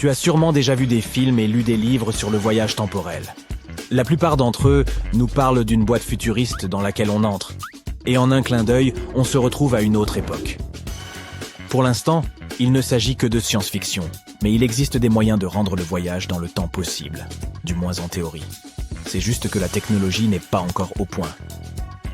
Tu as sûrement déjà vu des films et lu des livres sur le voyage temporel. La plupart d'entre eux nous parlent d'une boîte futuriste dans laquelle on entre. Et en un clin d'œil, on se retrouve à une autre époque. Pour l'instant, il ne s'agit que de science-fiction, mais il existe des moyens de rendre le voyage dans le temps possible, du moins en théorie. C'est juste que la technologie n'est pas encore au point.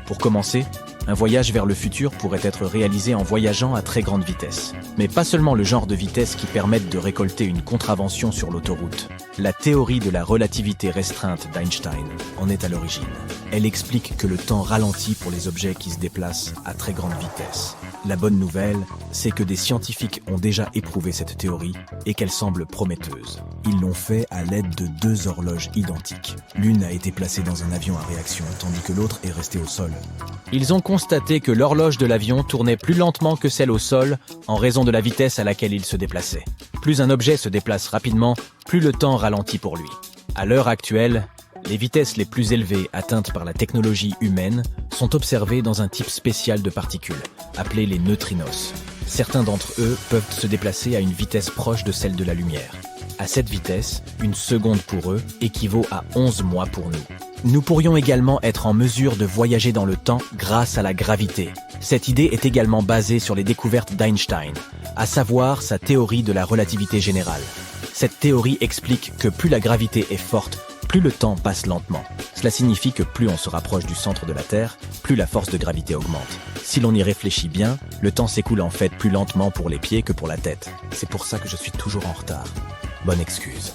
Pour commencer, un voyage vers le futur pourrait être réalisé en voyageant à très grande vitesse. Mais pas seulement le genre de vitesse qui permette de récolter une contravention sur l'autoroute. La théorie de la relativité restreinte d'Einstein en est à l'origine. Elle explique que le temps ralentit pour les objets qui se déplacent à très grande vitesse. La bonne nouvelle, c'est que des scientifiques ont déjà éprouvé cette théorie et qu'elle semble prometteuse. Ils l'ont fait à l'aide de 2 horloges identiques. L'une a été placée dans un avion à réaction, tandis que l'autre est restée au sol. Ils ont constaté que l'horloge de l'avion tournait plus lentement que celle au sol en raison de la vitesse à laquelle il se déplaçait. Plus un objet se déplace rapidement, plus le temps ralentit pour lui. À l'heure actuelle, les vitesses les plus élevées atteintes par la technologie humaine sont observées dans un type spécial de particules, appelées les neutrinos. Certains d'entre eux peuvent se déplacer à une vitesse proche de celle de la lumière. À cette vitesse, une seconde pour eux équivaut à 11 mois pour nous. Nous pourrions également être en mesure de voyager dans le temps grâce à la gravité. Cette idée est également basée sur les découvertes d'Einstein, à savoir sa théorie de la relativité générale. Cette théorie explique que plus la gravité est forte, plus le temps passe lentement. Cela signifie que plus on se rapproche du centre de la Terre, plus la force de gravité augmente. Si l'on y réfléchit bien, le temps s'écoule en fait plus lentement pour les pieds que pour la tête. C'est pour ça que je suis toujours en retard. Bonne excuse.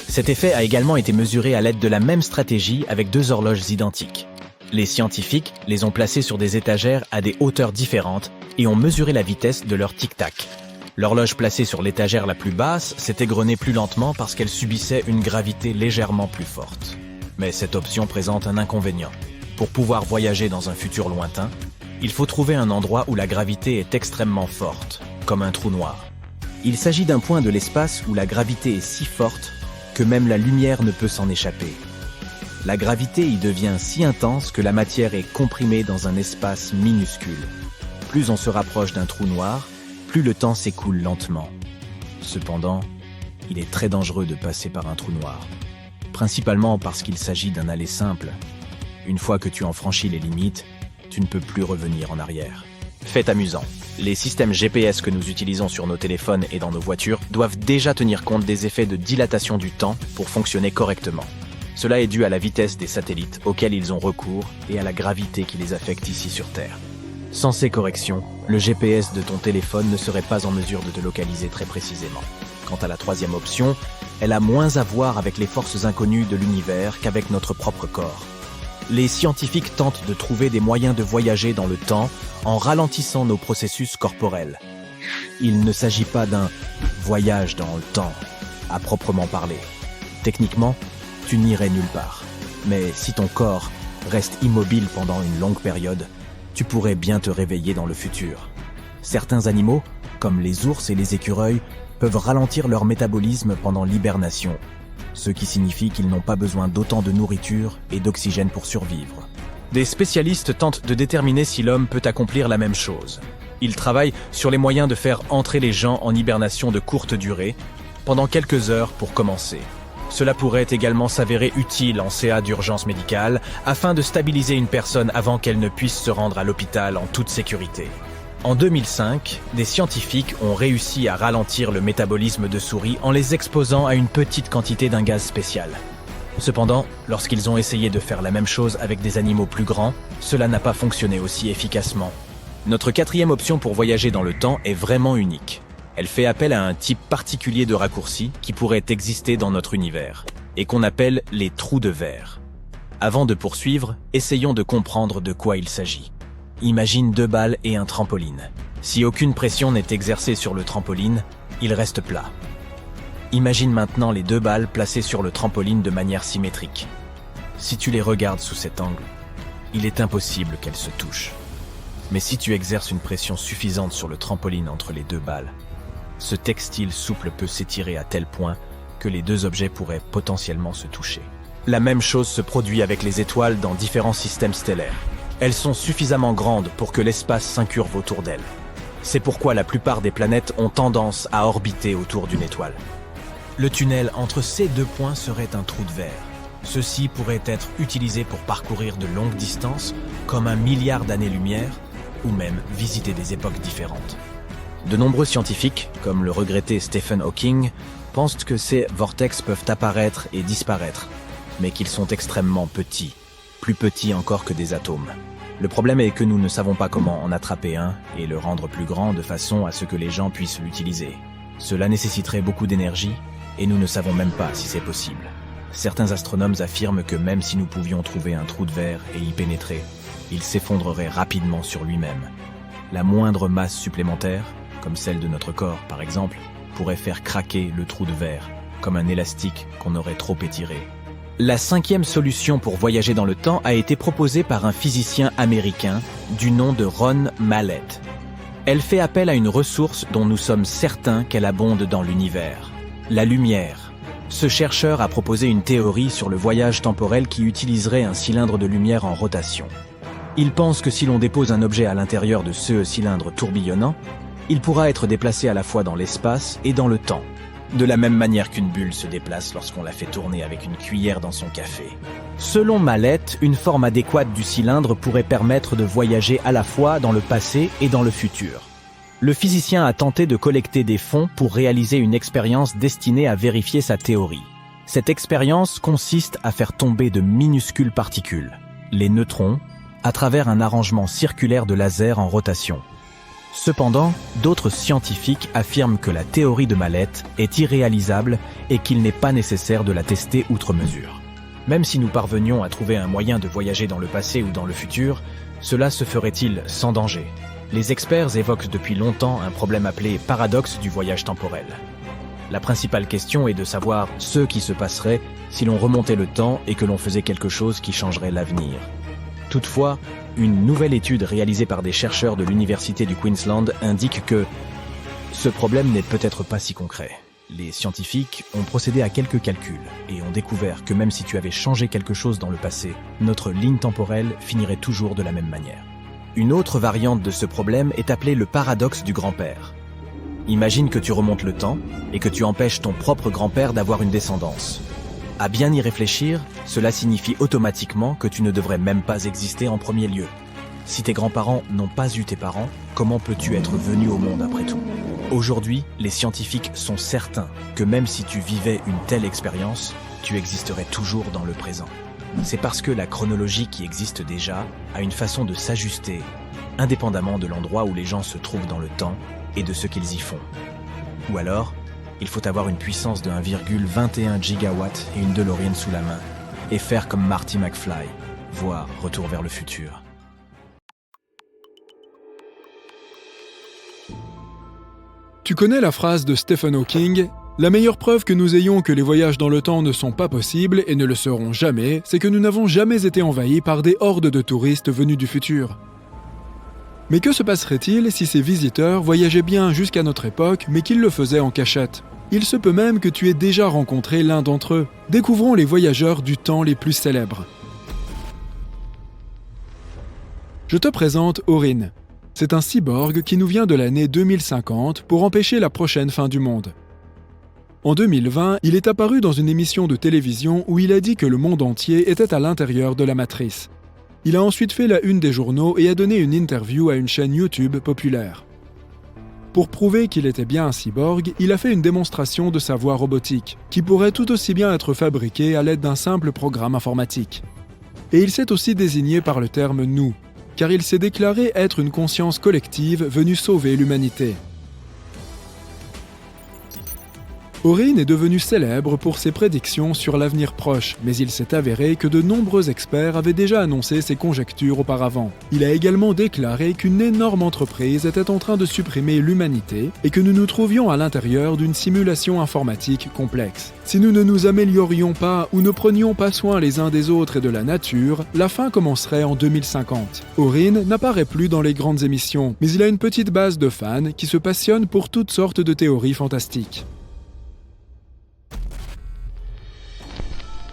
Cet effet a également été mesuré à l'aide de la même stratégie avec 2 horloges identiques. Les scientifiques les ont placées sur des étagères à des hauteurs différentes et ont mesuré la vitesse de leur tic-tac. L'horloge placée sur l'étagère la plus basse s'est égrenée plus lentement parce qu'elle subissait une gravité légèrement plus forte. Mais cette option présente un inconvénient. Pour pouvoir voyager dans un futur lointain, il faut trouver un endroit où la gravité est extrêmement forte, comme un trou noir. Il s'agit d'un point de l'espace où la gravité est si forte que même la lumière ne peut s'en échapper. La gravité y devient si intense que la matière est comprimée dans un espace minuscule. Plus on se rapproche d'un trou noir, plus le temps s'écoule lentement. Cependant, il est très dangereux de passer par un trou noir, principalement parce qu'il s'agit d'un aller simple. Une fois que tu en franchis les limites, tu ne peux plus revenir en arrière. Fait amusant, les systèmes GPS que nous utilisons sur nos téléphones et dans nos voitures doivent déjà tenir compte des effets de dilatation du temps pour fonctionner correctement. Cela est dû à la vitesse des satellites auxquels ils ont recours et à la gravité qui les affecte ici sur Terre. Sans ces corrections, le GPS de ton téléphone ne serait pas en mesure de te localiser très précisément. Quant à la 3e option, elle a moins à voir avec les forces inconnues de l'univers qu'avec notre propre corps. Les scientifiques tentent de trouver des moyens de voyager dans le temps en ralentissant nos processus corporels. Il ne s'agit pas d'un voyage dans le temps, à proprement parler. Techniquement, tu n'irais nulle part. Mais si ton corps reste immobile pendant une longue période, tu pourrais bien te réveiller dans le futur. Certains animaux, comme les ours et les écureuils, peuvent ralentir leur métabolisme pendant l'hibernation, ce qui signifie qu'ils n'ont pas besoin d'autant de nourriture et d'oxygène pour survivre. Des spécialistes tentent de déterminer si l'homme peut accomplir la même chose. Ils travaillent sur les moyens de faire entrer les gens en hibernation de courte durée, pendant quelques heures pour commencer. Cela pourrait également s'avérer utile en CA d'urgence médicale afin de stabiliser une personne avant qu'elle ne puisse se rendre à l'hôpital en toute sécurité. En 2005, des scientifiques ont réussi à ralentir le métabolisme de souris en les exposant à une petite quantité d'un gaz spécial. Cependant, lorsqu'ils ont essayé de faire la même chose avec des animaux plus grands, cela n'a pas fonctionné aussi efficacement. Notre 4e option pour voyager dans le temps est vraiment unique. Elle fait appel à un type particulier de raccourci qui pourrait exister dans notre univers, et qu'on appelle les trous de verre. Avant de poursuivre, essayons de comprendre de quoi il s'agit. Imagine 2 balles et un trampoline. Si aucune pression n'est exercée sur le trampoline, il reste plat. Imagine maintenant les 2 balles placées sur le trampoline de manière symétrique. Si tu les regardes sous cet angle, il est impossible qu'elles se touchent. Mais si tu exerces une pression suffisante sur le trampoline entre les 2 balles, ce textile souple peut s'étirer à tel point que les 2 objets pourraient potentiellement se toucher. La même chose se produit avec les étoiles dans différents systèmes stellaires. Elles sont suffisamment grandes pour que l'espace s'incurve autour d'elles. C'est pourquoi la plupart des planètes ont tendance à orbiter autour d'une étoile. Le tunnel entre ces deux points serait un trou de verre. Ceci pourrait être utilisé pour parcourir de longues distances, comme 1 milliard d'années-lumière, ou même visiter des époques différentes. De nombreux scientifiques, comme le regretté Stephen Hawking, pensent que ces vortex peuvent apparaître et disparaître, mais qu'ils sont extrêmement petits, plus petits encore que des atomes. Le problème est que nous ne savons pas comment en attraper un et le rendre plus grand de façon à ce que les gens puissent l'utiliser. Cela nécessiterait beaucoup d'énergie et nous ne savons même pas si c'est possible. Certains astronomes affirment que même si nous pouvions trouver un trou de verre et y pénétrer, il s'effondrerait rapidement sur lui-même. La moindre masse supplémentaire, comme celle de notre corps par exemple, pourrait faire craquer le trou de verre, comme un élastique qu'on aurait trop étiré. La 5e solution pour voyager dans le temps a été proposée par un physicien américain du nom de Ron Mallett. Elle fait appel à une ressource dont nous sommes certains qu'elle abonde dans l'univers, la lumière. Ce chercheur a proposé une théorie sur le voyage temporel qui utiliserait un cylindre de lumière en rotation. Il pense que si l'on dépose un objet à l'intérieur de ce cylindre tourbillonnant, il pourra être déplacé à la fois dans l'espace et dans le temps, de la même manière qu'une bulle se déplace lorsqu'on la fait tourner avec une cuillère dans son café. Selon Mallett, une forme adéquate du cylindre pourrait permettre de voyager à la fois dans le passé et dans le futur. Le physicien a tenté de collecter des fonds pour réaliser une expérience destinée à vérifier sa théorie. Cette expérience consiste à faire tomber de minuscules particules, les neutrons, à travers un arrangement circulaire de laser en rotation. Cependant, d'autres scientifiques affirment que la théorie de Mallett est irréalisable et qu'il n'est pas nécessaire de la tester outre mesure. Même si nous parvenions à trouver un moyen de voyager dans le passé ou dans le futur, cela se ferait-il sans danger ? Les experts évoquent depuis longtemps un problème appelé paradoxe du voyage temporel. La principale question est de savoir ce qui se passerait si l'on remontait le temps et que l'on faisait quelque chose qui changerait l'avenir. Toutefois, une nouvelle étude réalisée par des chercheurs de l'Université du Queensland indique que ce problème n'est peut-être pas si concret. Les scientifiques ont procédé à quelques calculs et ont découvert que même si tu avais changé quelque chose dans le passé, notre ligne temporelle finirait toujours de la même manière. Une autre variante de ce problème est appelée le paradoxe du grand-père. Imagine que tu remontes le temps et que tu empêches ton propre grand-père d'avoir une descendance. À bien y réfléchir, cela signifie automatiquement que tu ne devrais même pas exister en premier lieu. Si tes grands-parents n'ont pas eu tes parents, comment peux-tu être venu au monde après tout ? Aujourd'hui, les scientifiques sont certains que même si tu vivais une telle expérience, tu existerais toujours dans le présent. C'est parce que la chronologie qui existe déjà a une façon de s'ajuster, indépendamment de l'endroit où les gens se trouvent dans le temps et de ce qu'ils y font. Ou alors, il faut avoir une puissance de 1,21 gigawatts et une DeLorean sous la main, et faire comme Marty McFly, voire Retour vers le futur. Tu connais la phrase de Stephen Hawking ? La meilleure preuve que nous ayons que les voyages dans le temps ne sont pas possibles et ne le seront jamais, c'est que nous n'avons jamais été envahis par des hordes de touristes venus du futur. Mais que se passerait-il si ces visiteurs voyageaient bien jusqu'à notre époque, mais qu'ils le faisaient en cachette ? Il se peut même que tu aies déjà rencontré l'un d'entre eux. Découvrons les voyageurs du temps les plus célèbres. Je te présente Orin. C'est un cyborg qui nous vient de l'année 2050 pour empêcher la prochaine fin du monde. En 2020, il est apparu dans une émission de télévision où il a dit que le monde entier était à l'intérieur de la matrice. Il a ensuite fait la une des journaux et a donné une interview à une chaîne YouTube populaire. Pour prouver qu'il était bien un cyborg, il a fait une démonstration de sa voix robotique, qui pourrait tout aussi bien être fabriquée à l'aide d'un simple programme informatique. Et il s'est aussi désigné par le terme « nous », car il s'est déclaré être une conscience collective venue sauver l'humanité. Orin est devenu célèbre pour ses prédictions sur l'avenir proche, mais il s'est avéré que de nombreux experts avaient déjà annoncé ses conjectures auparavant. Il a également déclaré qu'une énorme entreprise était en train de supprimer l'humanité et que nous nous trouvions à l'intérieur d'une simulation informatique complexe. Si nous ne nous améliorions pas ou ne prenions pas soin les uns des autres et de la nature, la fin commencerait en 2050. Orin n'apparaît plus dans les grandes émissions, mais il a une petite base de fans qui se passionnent pour toutes sortes de théories fantastiques.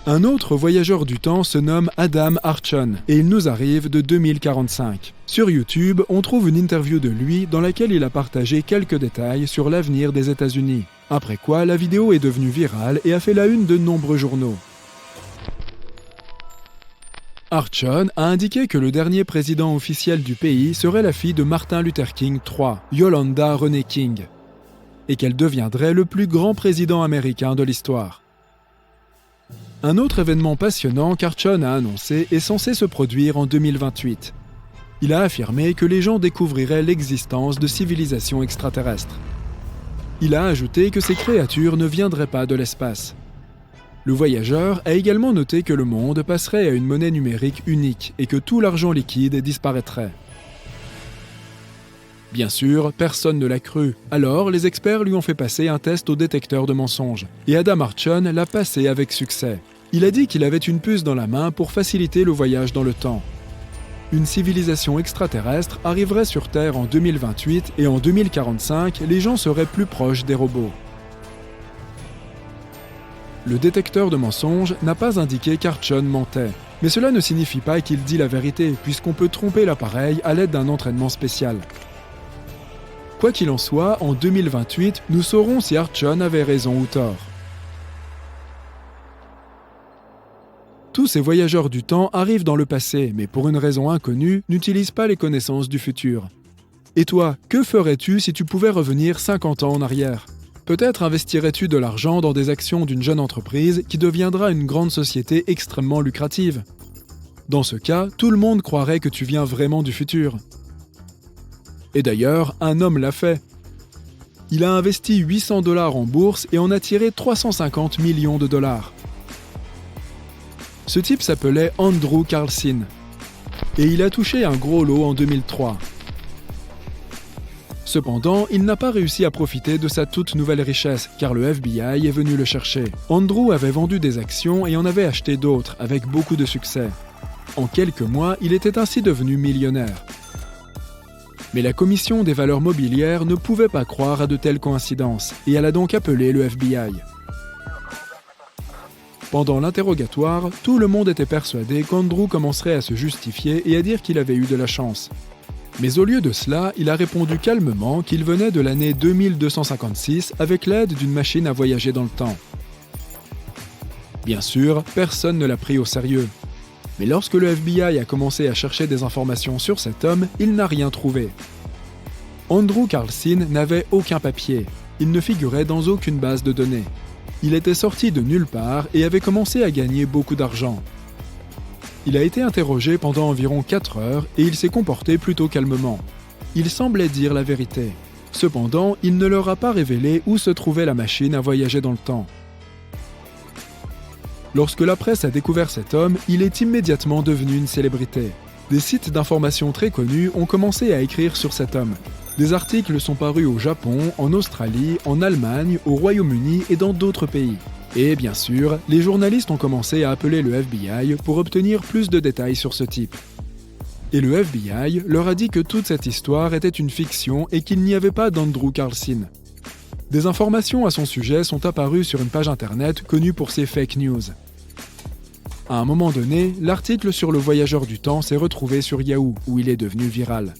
Un autre voyageur du temps se nomme Adam Archon et il nous arrive de 2045. Sur YouTube, on trouve une interview de lui dans laquelle il a partagé quelques détails sur l'avenir des États-Unis. Après quoi, la vidéo est devenue virale et a fait la une de nombreux journaux. Archon a indiqué que le dernier président officiel du pays serait la fille de Martin Luther King III, Yolanda Renee King, et qu'elle deviendrait le plus grand président américain de l'histoire. Un autre événement passionnant qu'Archon a annoncé est censé se produire en 2028. Il a affirmé que les gens découvriraient l'existence de civilisations extraterrestres. Il a ajouté que ces créatures ne viendraient pas de l'espace. Le voyageur a également noté que le monde passerait à une monnaie numérique unique et que tout l'argent liquide disparaîtrait. Bien sûr, personne ne l'a cru. Alors, les experts lui ont fait passer un test au détecteur de mensonges. Et Adam Archon l'a passé avec succès. Il a dit qu'il avait une puce dans la main pour faciliter le voyage dans le temps. Une civilisation extraterrestre arriverait sur Terre en 2028 et en 2045, les gens seraient plus proches des robots. Le détecteur de mensonges n'a pas indiqué qu'Archon mentait. Mais cela ne signifie pas qu'il dit la vérité, puisqu'on peut tromper l'appareil à l'aide d'un entraînement spécial. Quoi qu'il en soit, en 2028, nous saurons si Archon avait raison ou tort. Tous ces voyageurs du temps arrivent dans le passé, mais pour une raison inconnue, n'utilisent pas les connaissances du futur. Et toi, que ferais-tu si tu pouvais revenir 50 ans en arrière ? Peut-être investirais-tu de l'argent dans des actions d'une jeune entreprise qui deviendra une grande société extrêmement lucrative. Dans ce cas, tout le monde croirait que tu viens vraiment du futur. Et d'ailleurs, un homme l'a fait. Il a investi 800 $ en bourse et en a tiré 350 millions de dollars. Ce type s'appelait Andrew Carlson. Et il a touché un gros lot en 2003. Cependant, il n'a pas réussi à profiter de sa toute nouvelle richesse, car le FBI est venu le chercher. Andrew avait vendu des actions et en avait acheté d'autres, avec beaucoup de succès. En quelques mois, il était ainsi devenu millionnaire. Mais la Commission des valeurs mobilières ne pouvait pas croire à de telles coïncidences, et elle a donc appelé le FBI. Pendant l'interrogatoire, tout le monde était persuadé qu'Andrew commencerait à se justifier et à dire qu'il avait eu de la chance. Mais au lieu de cela, il a répondu calmement qu'il venait de l'année 2256 avec l'aide d'une machine à voyager dans le temps. Bien sûr, personne ne l'a pris au sérieux. Mais lorsque le FBI a commencé à chercher des informations sur cet homme, il n'a rien trouvé. Andrew Carlson n'avait aucun papier. Il ne figurait dans aucune base de données. Il était sorti de nulle part et avait commencé à gagner beaucoup d'argent. Il a été interrogé pendant environ 4 heures et il s'est comporté plutôt calmement. Il semblait dire la vérité. Cependant, il ne leur a pas révélé où se trouvait la machine à voyager dans le temps. Lorsque la presse a découvert cet homme, il est immédiatement devenu une célébrité. Des sites d'information très connus ont commencé à écrire sur cet homme. Des articles sont parus au Japon, en Australie, en Allemagne, au Royaume-Uni et dans d'autres pays. Et bien sûr, les journalistes ont commencé à appeler le FBI pour obtenir plus de détails sur ce type. Et le FBI leur a dit que toute cette histoire était une fiction et qu'il n'y avait pas d'Andrew Carlson. Des informations à son sujet sont apparues sur une page internet connue pour ses fake news. À un moment donné, l'article sur le voyageur du temps s'est retrouvé sur Yahoo, où il est devenu viral.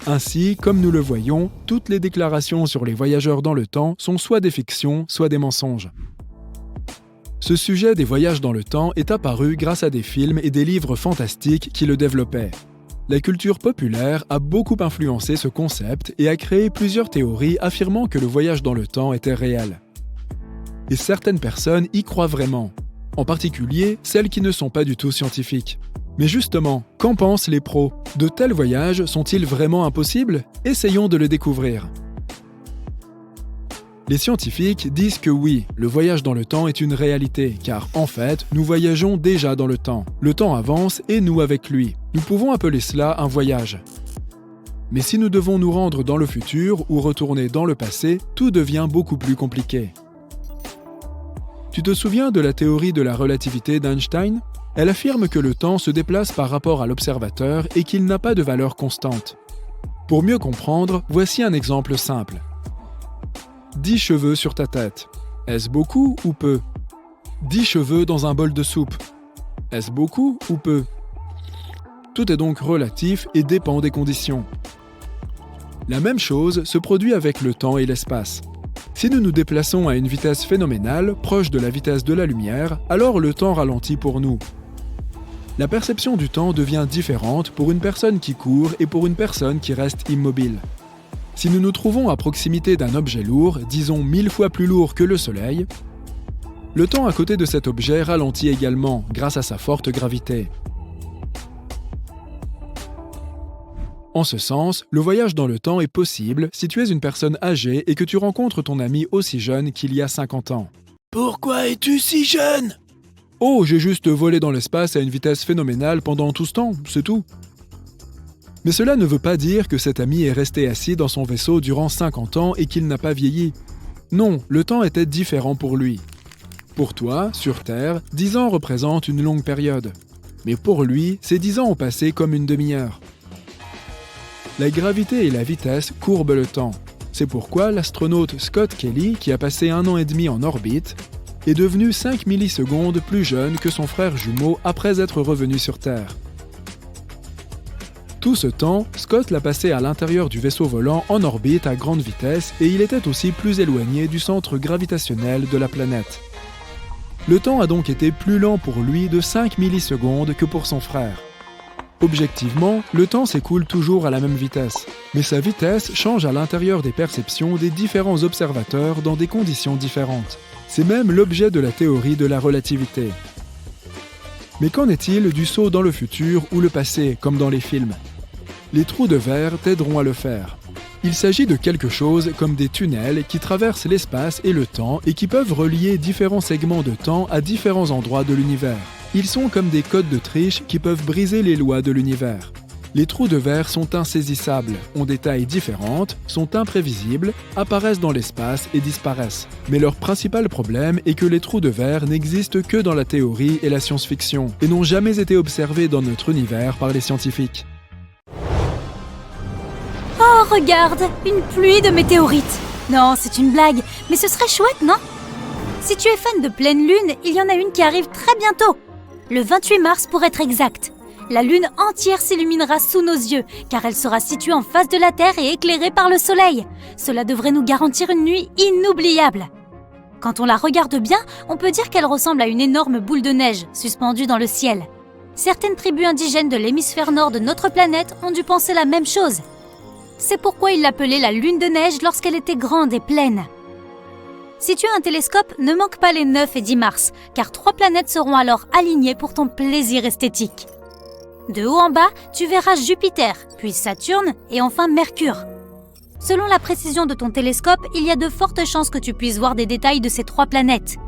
Ainsi, comme nous le voyons, toutes les déclarations sur les voyageurs dans le temps sont soit des fictions, soit des mensonges. Ce sujet des voyages dans le temps est apparu grâce à des films et des livres fantastiques qui le développaient. La culture populaire a beaucoup influencé ce concept et a créé plusieurs théories affirmant que le voyage dans le temps était réel. Et certaines personnes y croient vraiment, en particulier celles qui ne sont pas du tout scientifiques. Mais justement, qu'en pensent les pros ? De tels voyages sont-ils vraiment impossibles ? Essayons de le découvrir. Les scientifiques disent que oui, le voyage dans le temps est une réalité, car en fait, nous voyageons déjà dans le temps. Le temps avance et nous avec lui. Nous pouvons appeler cela un voyage. Mais si nous devons nous rendre dans le futur ou retourner dans le passé, tout devient beaucoup plus compliqué. Tu te souviens de la théorie de la relativité d'Einstein ? Elle affirme que le temps se déplace par rapport à l'observateur et qu'il n'a pas de valeur constante. Pour mieux comprendre, voici un exemple simple. 10 cheveux sur ta tête. Est-ce beaucoup ou peu ? 10 cheveux dans un bol de soupe. Est-ce beaucoup ou peu? Tout est donc relatif et dépend des conditions. La même chose se produit avec le temps et l'espace. Si nous nous déplaçons à une vitesse phénoménale, proche de la vitesse de la lumière, alors le temps ralentit pour nous. La perception du temps devient différente pour une personne qui court et pour une personne qui reste immobile. Si nous nous trouvons à proximité d'un objet lourd, disons 1000 fois plus lourd que le Soleil, le temps à côté de cet objet ralentit également grâce à sa forte gravité. En ce sens, le voyage dans le temps est possible si tu es une personne âgée et que tu rencontres ton ami aussi jeune qu'il y a 50 ans. Pourquoi es-tu si jeune? Oh, j'ai juste volé dans l'espace à une vitesse phénoménale pendant tout ce temps, c'est tout. Mais cela ne veut pas dire que cet ami est resté assis dans son vaisseau durant 50 ans et qu'il n'a pas vieilli. Non, le temps était différent pour lui. Pour toi, sur Terre, 10 ans représentent une longue période. Mais pour lui, ces 10 ans ont passé comme une demi-heure. La gravité et la vitesse courbent le temps. C'est pourquoi l'astronaute Scott Kelly, qui a passé 1 an et demi en orbite, est devenu 5 millisecondes plus jeune que son frère jumeau après être revenu sur Terre. Tout ce temps, Scott l'a passé à l'intérieur du vaisseau volant en orbite à grande vitesse et il était aussi plus éloigné du centre gravitationnel de la planète. Le temps a donc été plus lent pour lui de 5 millisecondes que pour son frère. Objectivement, le temps s'écoule toujours à la même vitesse, mais sa vitesse change à l'intérieur des perceptions des différents observateurs dans des conditions différentes. C'est même l'objet de la théorie de la relativité. Mais qu'en est-il du saut dans le futur ou le passé, comme dans les films? Les trous de verre t'aideront à le faire. Il s'agit de quelque chose comme des tunnels qui traversent l'espace et le temps et qui peuvent relier différents segments de temps à différents endroits de l'univers. Ils sont comme des codes de triche qui peuvent briser les lois de l'univers. Les trous de verre sont insaisissables, ont des tailles différentes, sont imprévisibles, apparaissent dans l'espace et disparaissent. Mais leur principal problème est que les trous de verre n'existent que dans la théorie et la science-fiction, et n'ont jamais été observés dans notre univers par les scientifiques. Oh, regarde, une pluie de météorites. Non, c'est une blague, mais ce serait chouette, non? Si tu es fan de pleine lune, il y en a une qui arrive très bientôt. Le 28 mars pour être exact. La lune entière s'illuminera sous nos yeux, car elle sera située en face de la Terre et éclairée par le soleil. Cela devrait nous garantir une nuit inoubliable. Quand on la regarde bien, on peut dire qu'elle ressemble à une énorme boule de neige suspendue dans le ciel. Certaines tribus indigènes de l'hémisphère nord de notre planète ont dû penser la même chose. C'est pourquoi ils l'appelaient la lune de neige lorsqu'elle était grande et pleine. Si tu as un télescope, ne manque pas les 9 et 10 mars, car 3 planètes seront alors alignées pour ton plaisir esthétique. De haut en bas, tu verras Jupiter, puis Saturne et enfin Mercure. Selon la précision de ton télescope, il y a de fortes chances que tu puisses voir des détails de ces 3 planètes.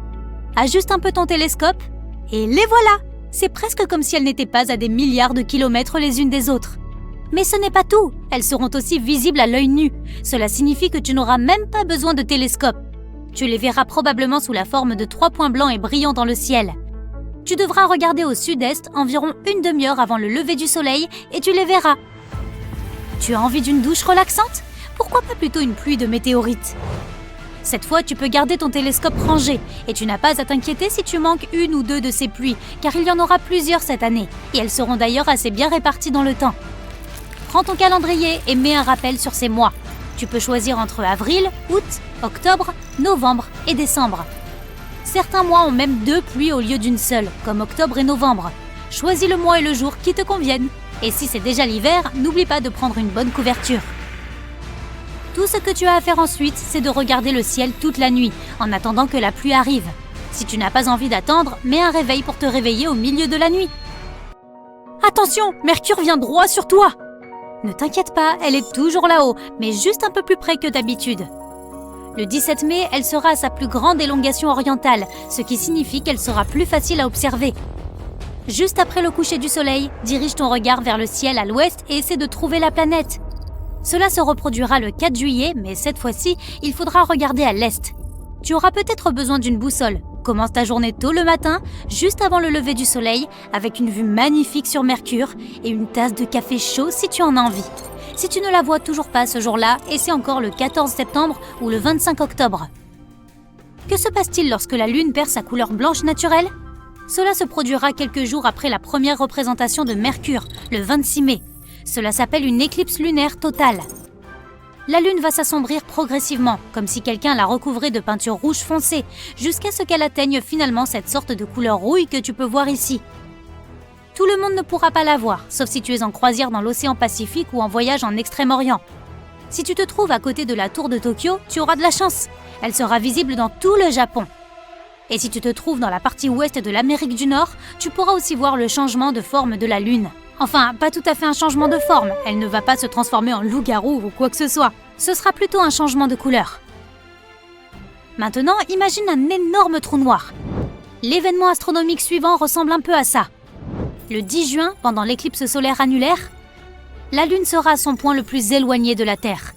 Ajuste un peu ton télescope et les voilà! C'est presque comme si elles n'étaient pas à des milliards de kilomètres les unes des autres. Mais ce n'est pas tout, elles seront aussi visibles à l'œil nu. Cela signifie que tu n'auras même pas besoin de télescope. Tu les verras probablement sous la forme de 3 points blancs et brillants dans le ciel. Tu devras regarder au sud-est environ une demi-heure avant le lever du soleil et tu les verras. Tu as envie d'une douche relaxante? Pourquoi pas plutôt une pluie de météorites? Cette fois, tu peux garder ton télescope rangé et tu n'as pas à t'inquiéter si tu manques 1 ou 2 de ces pluies, car il y en aura plusieurs cette année et elles seront d'ailleurs assez bien réparties dans le temps. Prends ton calendrier et mets un rappel sur ces mois. Tu peux choisir entre avril, août, octobre, novembre et décembre. Certains mois ont même 2 pluies au lieu d'une seule, comme octobre et novembre. Choisis le mois et le jour qui te conviennent. Et si c'est déjà l'hiver, n'oublie pas de prendre une bonne couverture. Tout ce que tu as à faire ensuite, c'est de regarder le ciel toute la nuit, en attendant que la pluie arrive. Si tu n'as pas envie d'attendre, mets un réveil pour te réveiller au milieu de la nuit. Attention, Mercure vient droit sur toi! Ne t'inquiète pas, elle est toujours là-haut, mais juste un peu plus près que d'habitude. Le 17 mai, elle sera à sa plus grande élongation orientale, ce qui signifie qu'elle sera plus facile à observer. Juste après le coucher du soleil, dirige ton regard vers le ciel à l'ouest et essaie de trouver la planète. Cela se reproduira le 4 juillet, mais cette fois-ci, il faudra regarder à l'est. Tu auras peut-être besoin d'une boussole. Commence ta journée tôt le matin, juste avant le lever du soleil, avec une vue magnifique sur Mercure et une tasse de café chaud si tu en as envie. Si tu ne la vois toujours pas ce jour-là, essaie encore le 14 septembre ou le 25 octobre. Que se passe-t-il lorsque la Lune perd sa couleur blanche naturelle? Cela se produira quelques jours après la première représentation de Mercure, le 26 mai. Cela s'appelle une éclipse lunaire totale. La Lune va s'assombrir progressivement, comme si quelqu'un la recouvrait de peinture rouge foncé, jusqu'à ce qu'elle atteigne finalement cette sorte de couleur rouille que tu peux voir ici. Tout le monde ne pourra pas la voir, sauf si tu es en croisière dans l'océan Pacifique ou en voyage en Extrême-Orient. Si tu te trouves à côté de la tour de Tokyo, tu auras de la chance. Elle sera visible dans tout le Japon. Et si tu te trouves dans la partie ouest de l'Amérique du Nord, tu pourras aussi voir le changement de forme de la Lune. Enfin, pas tout à fait un changement de forme, elle ne va pas se transformer en loup-garou ou quoi que ce soit. Ce sera plutôt un changement de couleur. Maintenant, imagine un énorme trou noir. L'événement astronomique suivant ressemble un peu à ça. Le 10 juin, pendant l'éclipse solaire annulaire, la Lune sera à son point le plus éloigné de la Terre.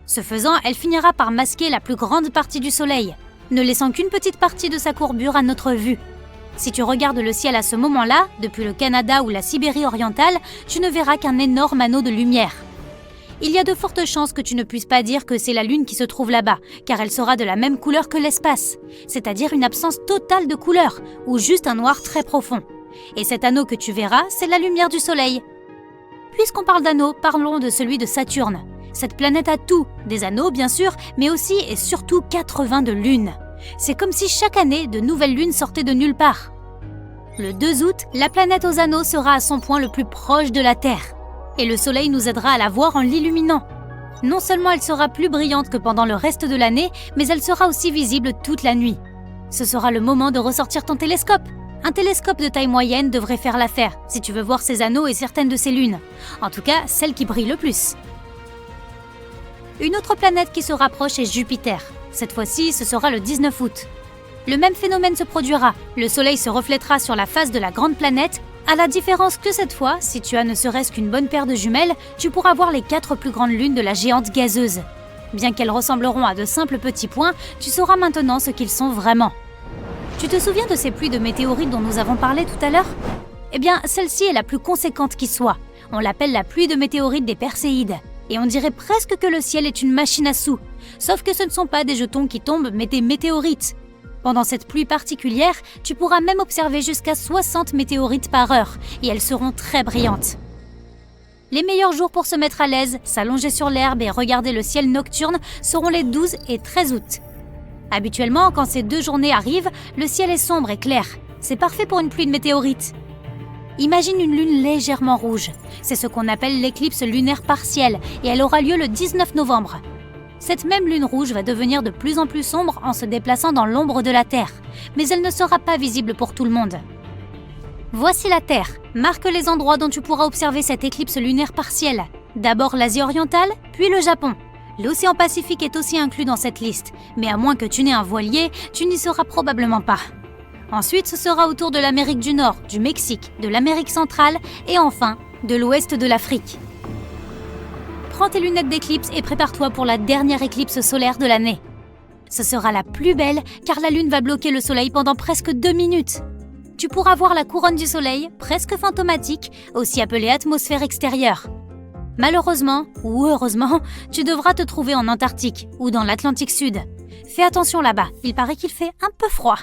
Ce faisant, elle finira par masquer la plus grande partie du Soleil, ne laissant qu'une petite partie de sa courbure à notre vue. Si tu regardes le ciel à ce moment-là, depuis le Canada ou la Sibérie orientale, tu ne verras qu'un énorme anneau de lumière. Il y a de fortes chances que tu ne puisses pas dire que c'est la Lune qui se trouve là-bas, car elle sera de la même couleur que l'espace, c'est-à-dire une absence totale de couleur, ou juste un noir très profond. Et cet anneau que tu verras, c'est la lumière du Soleil. Puisqu'on parle d'anneaux, parlons de celui de Saturne. Cette planète a tout, des anneaux bien sûr, mais aussi et surtout 80 de lunes. C'est comme si chaque année, de nouvelles lunes sortaient de nulle part. Le 2 août, la planète aux anneaux sera à son point le plus proche de la Terre. Et le Soleil nous aidera à la voir en l'illuminant. Non seulement elle sera plus brillante que pendant le reste de l'année, mais elle sera aussi visible toute la nuit. Ce sera le moment de ressortir ton télescope. Un télescope de taille moyenne devrait faire l'affaire, si tu veux voir ces anneaux et certaines de ces lunes. En tout cas, celle qui brille le plus. Une autre planète qui se rapproche est Jupiter. Cette fois-ci, ce sera le 19 août. Le même phénomène se produira. Le Soleil se reflètera sur la face de la grande planète, à la différence que cette fois, si tu as ne serait-ce qu'une bonne paire de jumelles, tu pourras voir les 4 plus grandes lunes de la géante gazeuse. Bien qu'elles ressembleront à de simples petits points, tu sauras maintenant ce qu'ils sont vraiment. Tu te souviens de ces pluies de météorites dont nous avons parlé tout à l'heure? Eh bien, celle-ci est la plus conséquente qui soit. On l'appelle la pluie de météorites des Perséides. Et on dirait presque que le ciel est une machine à sous. Sauf que ce ne sont pas des jetons qui tombent, mais des météorites. Pendant cette pluie particulière, tu pourras même observer jusqu'à 60 météorites par heure, et elles seront très brillantes. Les meilleurs jours pour se mettre à l'aise, s'allonger sur l'herbe et regarder le ciel nocturne seront les 12 et 13 août. Habituellement, quand ces 2 journées arrivent, le ciel est sombre et clair. C'est parfait pour une pluie de météorites. Imagine une lune légèrement rouge. C'est ce qu'on appelle l'éclipse lunaire partielle, et elle aura lieu le 19 novembre. Cette même lune rouge va devenir de plus en plus sombre en se déplaçant dans l'ombre de la Terre, mais elle ne sera pas visible pour tout le monde. Voici la Terre. Marque les endroits dont tu pourras observer cette éclipse lunaire partielle. D'abord l'Asie orientale, puis le Japon. L'océan Pacifique est aussi inclus dans cette liste, mais à moins que tu n'aies un voilier, tu n'y seras probablement pas. Ensuite, ce sera autour de l'Amérique du Nord, du Mexique, de l'Amérique centrale et enfin, de l'ouest de l'Afrique. Prends tes lunettes d'éclipse et prépare-toi pour la dernière éclipse solaire de l'année. Ce sera la plus belle car la Lune va bloquer le Soleil pendant presque 2 minutes. Tu pourras voir la couronne du Soleil, presque fantomatique, aussi appelée atmosphère extérieure. Malheureusement, ou heureusement, tu devras te trouver en Antarctique ou dans l'Atlantique Sud. Fais attention là-bas, il paraît qu'il fait un peu froid.